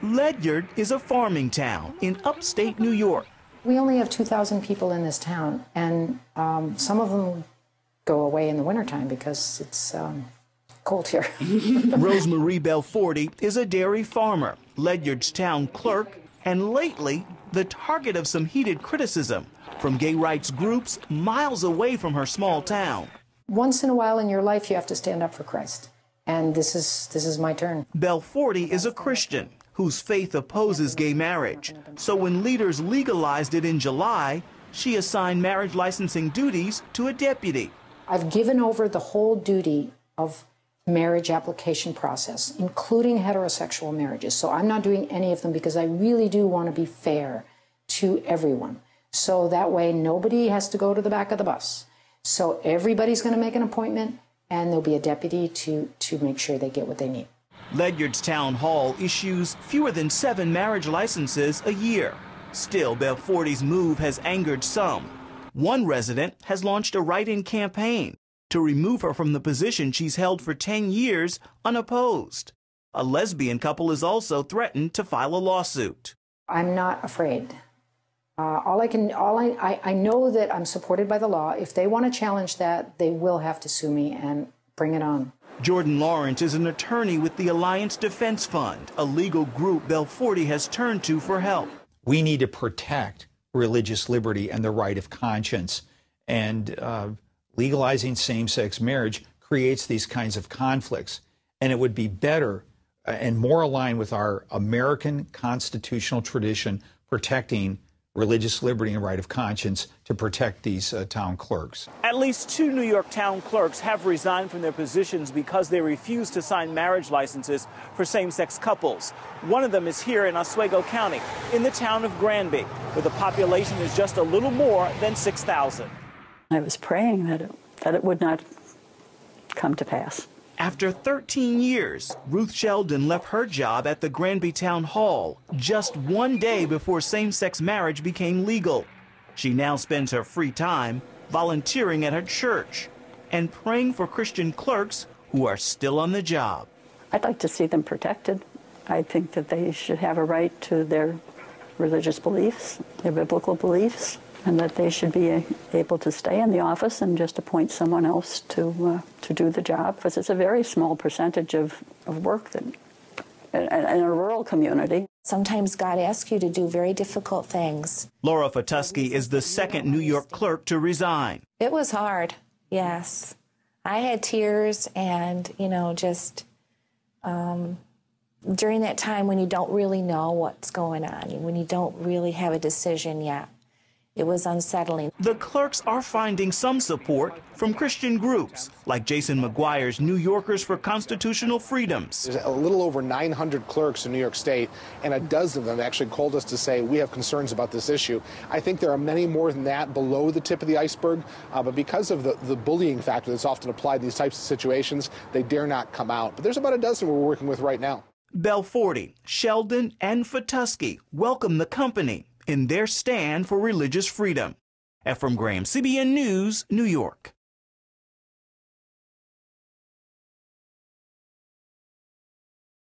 Ledyard is a farming town in upstate New York. We only have 2,000 people in this town, and some of them go away in the wintertime because it's cold here. Rosemarie Belforti is a dairy farmer, Ledyard's town clerk, and lately the target of some heated criticism from gay rights groups miles away from her small town. Once in a while in your life, you have to stand up for Christ, and this is my turn. Belforti is a Christian whose faith opposes gay marriage. So when leaders legalized it in July, she assigned marriage licensing duties to a deputy. I've given over the whole duty of marriage application process, including heterosexual marriages. So I'm not doing any of them because I really do want to be fair to everyone. So that way nobody has to go to the back of the bus. So everybody's going to make an appointment, and there'll be a deputy to make sure they get what they need. Ledyard's town hall issues fewer than 7 marriage licenses a year. Still, Belforti's move has angered some. One resident has launched a write-in campaign to remove her from the position she's held for 10 years unopposed. A lesbian couple is also threatened to file a lawsuit. I'm not afraid. I know that I'm supported by the law. If they want to challenge that, they will have to sue me, and bring it on. Jordan Lawrence is an attorney with the Alliance Defense Fund, a legal group Belforti has turned to for help. We need to protect religious liberty and the right of conscience, and legalizing same-sex marriage creates these kinds of conflicts, and it would be better and more aligned with our American constitutional tradition protecting religious liberty and right of conscience to protect these town clerks. At least 2 New York town clerks have resigned from their positions because they refuse to sign marriage licenses for same-sex couples. One of them is here in Oswego County, in the town of Granby, where the population is just a little more than 6,000. I was praying that it would not come to pass. After 13 years, Ruth Sheldon left her job at the Granby Town Hall just one day before same-sex marriage became legal. She now spends her free time volunteering at her church and praying for Christian clerks who are still on the job. I'd like to see them protected. I think that they should have a right to their religious beliefs, their biblical beliefs, and that they should be able to stay in the office and just appoint someone else to do the job, because it's a very small percentage of work that, in a rural community. Sometimes God asks you to do very difficult things. Laura Fatuski is the second New York clerk to resign. It was hard, yes. I had tears, and, just during that time when you don't really know what's going on, when you don't really have a decision yet. It was unsettling. The clerks are finding some support from Christian groups like Jason McGuire's New Yorkers for Constitutional Freedoms. There's a little over 900 clerks in New York State, and a dozen of them actually called us to say we have concerns about this issue. I think there are many more than that below the tip of the iceberg, but because of the bullying factor that's often applied in these types of situations, they dare not come out. But there's about a dozen we're working with right now. Belforti, Sheldon, and Fatuski welcome the company in their stand for religious freedom. Ephraim Graham, CBN News, New York.